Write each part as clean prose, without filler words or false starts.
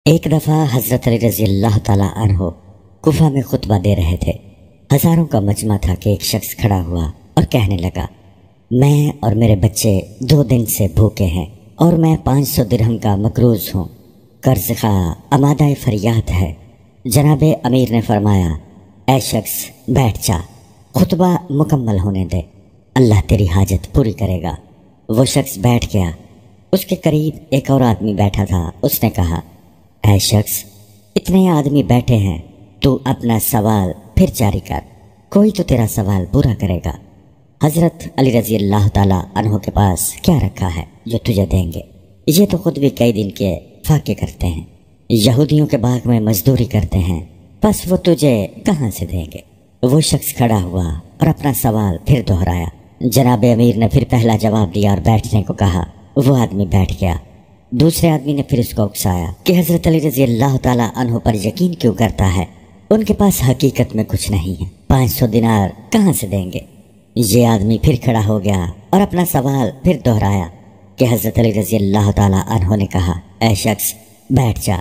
ایک دفعہ حضرت علی رضی اللہ تعالیٰ عنہ کوفہ میں خطبہ دے رہے تھے۔ ہزاروں کا مجمع تھا کہ ایک شخص کھڑا ہوا اور کہنے لگا، میں اور میرے بچے 2 دن سے بھوکے ہیں اور میں 500 درہم کا مقروض ہوں، قرض خواہ امادہ فریاد ہے۔ جناب امیر نے فرمایا، اے شخص بیٹھ جا، خطبہ مکمل ہونے دے، اللہ تیری حاجت پوری کرے گا۔ وہ شخص بیٹھ گیا۔ اس کے قریب ایک اور آدمی بیٹھا تھا۔ اس نے کہا، اے شخص، اتنے آدمی بیٹھے ہیں، تو اپنا سوال پھر جاری کر، کوئی تو تیرا سوال پورا کرے گا۔ حضرت علی رضی اللہ تعالیٰ عنہ کے پاس کیا رکھا ہے جو تجھے دیں گے؟ یہ تو خود بھی کئی دن کے فاقے کرتے ہیں، یہودیوں کے باغ میں مزدوری کرتے ہیں، بس وہ تجھے کہاں سے دیں گے؟ وہ شخص کھڑا ہوا اور اپنا سوال پھر دہرایا۔ جناب امیر نے پھر پہلا جواب دیا اور بیٹھنے کو کہا۔ وہ آدمی بیٹھ گیا۔ دوسرے آدمی نے پھر اس کو اکسایا کہ حضرت علی رضی اللہ تعالیٰ عنہ پر یقین کیوں کرتا ہے؟ ان کے پاس حقیقت میں کچھ نہیں ہے، 500 دینار کہاں سے دیں گے؟ یہ آدمی پھر کھڑا ہو گیا اور اپنا سوال پھر دہرایا کہ حضرت علی رضی اللہ تعالیٰ عنہ نے کہا، اے شخص بیٹھ جا،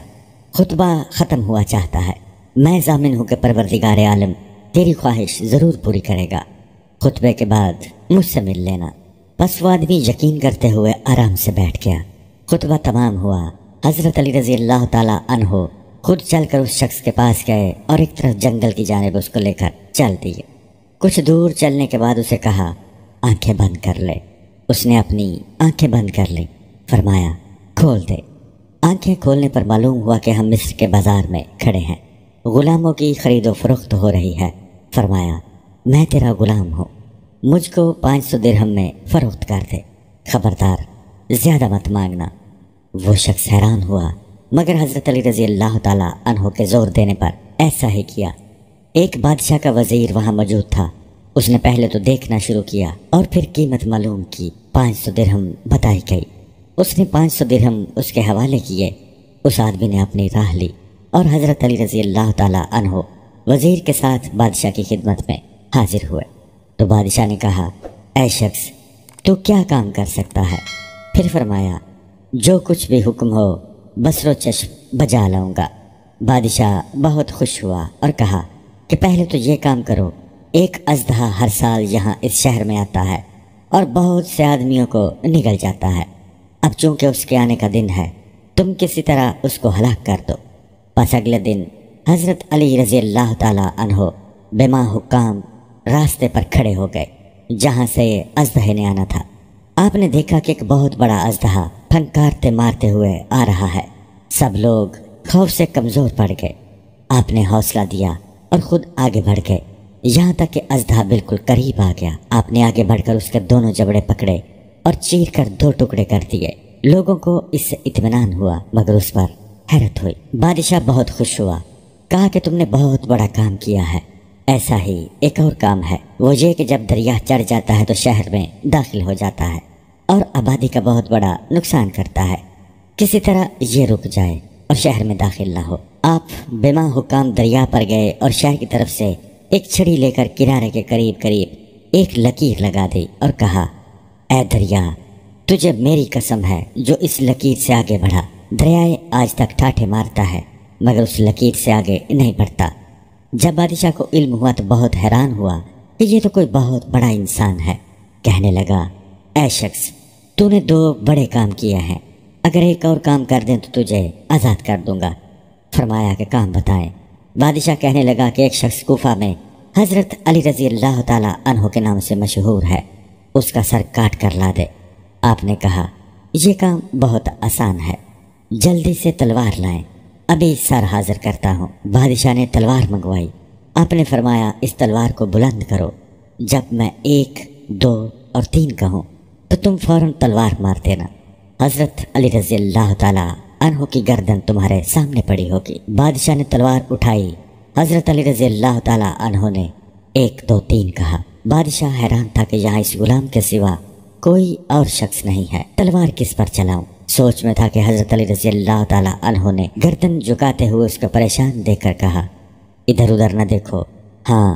خطبہ ختم ہوا چاہتا ہے، میں ضامن ہوں کہ پروردگار عالم تیری خواہش ضرور پوری کرے گا، خطبے کے بعد مجھ سے مل لینا۔ بس وہ آدمی یقین کرتے ہوئے آرام سے بیٹھ گیا۔ خطبہ تمام ہوا۔ حضرت علی رضی اللہ تعالیٰ عنہ خود چل کر اس شخص کے پاس گئے اور ایک طرف جنگل کی جانب اس کو لے کر چل دیے۔ کچھ دور چلنے کے بعد اسے کہا، آنکھیں بند کر لے۔ اس نے اپنی آنکھیں بند کر لی۔ فرمایا، کھول دے۔ آنکھیں کھولنے پر معلوم ہوا کہ ہم مصر کے بازار میں کھڑے ہیں، غلاموں کی خرید و فروخت ہو رہی ہے۔ فرمایا، میں تیرا غلام ہوں، مجھ کو 500 درہم میں فروخت کر دے، خبردار زیادہ مت مانگنا۔ وہ شخص حیران ہوا، مگر حضرت علی رضی اللہ تعالیٰ عنہ کے زور دینے پر ایسا ہی کیا۔ ایک بادشاہ کا وزیر وہاں موجود تھا۔ اس نے پہلے تو دیکھنا شروع کیا اور پھر قیمت معلوم کی، 500 درہم بتائی گئی۔ اس نے 500 درہم اس کے حوالے کیے۔ اس آدمی نے اپنی راہ لی اور حضرت علی رضی اللہ تعالیٰ عنہ وزیر کے ساتھ بادشاہ کی خدمت میں حاضر ہوئے۔ تو بادشاہ نے کہا، اے شخص تو کیا کام کر سکتا ہے؟ پھر فرمایا، جو کچھ بھی حکم ہو بصر و چشم بجا لاؤں گا۔ بادشاہ بہت خوش ہوا اور کہا کہ پہلے تو یہ کام کرو، ایک اژدہا ہر سال یہاں اس شہر میں آتا ہے اور بہت سے آدمیوں کو نگل جاتا ہے۔ اب چونکہ اس کے آنے کا دن ہے، تم کسی طرح اس کو ہلاک کر دو۔ پس اگلے دن حضرت علی رضی اللہ تعالیٰ عنہ بما حکام راستے پر کھڑے ہو گئے جہاں سے اژدہے نے آنا تھا۔ آپ نے دیکھا کہ ایک بہت بڑا اژدہا پھنکارتے مارتے ہوئے آ رہا ہے۔ سب لوگ خوف سے کمزور پڑ گئے۔ آپ نے حوصلہ دیا اور خود آگے بڑھ گئے، یہاں تک کہ اژدہا بالکل قریب آ گیا۔ آپ نے آگے بڑھ کر اس کے دونوں جبڑے پکڑے اور چیر کر 2 ٹکڑے کر دیے۔ لوگوں کو اس سے اطمینان ہوا مگر اس پر حیرت ہوئی۔ بادشاہ بہت خوش ہوا، کہا کہ تم نے بہت بڑا کام کیا ہے۔ ایسا ہی ایک اور کام ہے، وہ یہ کہ جب دریا چڑھ جاتا ہے تو شہر میں داخل ہو جاتا ہے اور آبادی کا بہت بڑا نقصان کرتا ہے۔ کسی طرح یہ رک جائے اور شہر میں داخل نہ ہو۔ آپ بما حکام دریا پر گئے اور شہر کی طرف سے ایک چھڑی لے کر کنارے کے قریب ایک لکیر لگا دی اور کہا، اے دریا، تجھے میری قسم ہے جو اس لکیر سے آگے بڑھا، دریائے آج تک ٹھاٹھے مارتا ہے مگر اس لکیر سے آگے نہیں بڑھتا۔ جب بادشاہ کو علم ہوا تو بہت حیران ہوا کہ یہ تو کوئی بہت بڑا انسان ہے۔ کہنے لگا، اے شخص، تو نے 2 بڑے کام کیے ہیں، اگر ایک اور کام کر دیں تو تجھے آزاد کر دوں گا۔ فرمایا کہ کام بتائیں۔ بادشاہ کہنے لگا کہ ایک شخص کوفہ میں حضرت علی رضی اللہ تعالیٰ عنہ کے نام سے مشہور ہے، اس کا سر کاٹ کر لا دے۔ آپ نے کہا، یہ کام بہت آسان ہے، جلدی سے تلوار لائیں، ابھی سر حاضر کرتا ہوں۔ بادشاہ نے تلوار منگوائی۔ آپ نے فرمایا، اس تلوار کو بلند کرو، جب میں 1، 2 اور 3 کہوں تو تم فوراً تلوار مار دینا، حضرت علی رضی اللہ تعالیٰ عنہ کی گردن تمہارے سامنے پڑی ہوگی۔ بادشاہ نے تلوار اٹھائی۔ حضرت علی رضی اللہ تعالیٰ عنہ نے 1، 2، 3 کہا۔ بادشاہ حیران تھا کہ یہاں اس غلام کے سوا کوئی اور شخص نہیں ہے، تلوار کس پر چلاؤں؟ سوچ میں تھا کہ حضرت علی رضی اللہ تعالیٰ عنہ نے گردن جھکاتے ہوئے اس کو پریشان دیکھ کر کہا، ادھر ادھر نہ دیکھو، ہاں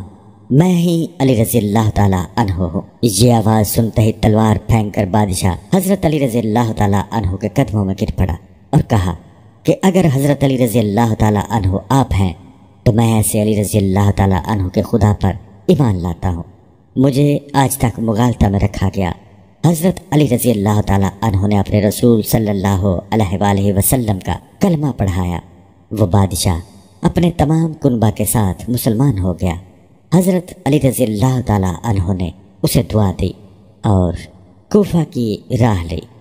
میں ہی علی رضی اللہ تعالیٰ عنہ ہوں۔ یہ آواز سنتے ہی تلوار پھینک کر بادشاہ حضرت علی رضی اللہ تعالیٰ عنہ کے قدموں میں گر پڑا اور کہا، کہ اگر حضرت علی رضی اللہ تعالیٰ عنہ آپ ہیں تو میں ایسے علی رضی اللہ تعالیٰ عنہ کے خدا پر ایمان لاتا ہوں۔ مجھے آج تک مغالطہ میں رکھا گیا۔ حضرت علی رضی اللہ تعالیٰ عنہ نے اپنے رسول صلی اللہ علیہ وآلہ وسلم کا کلمہ پڑھایا۔ وہ بادشاہ اپنے تمام کنبہ کے ساتھ مسلمان ہو گیا۔ حضرت علی رضی اللہ تعالیٰ عنہ نے اسے دعا دی اور کوفہ کی راہ لی۔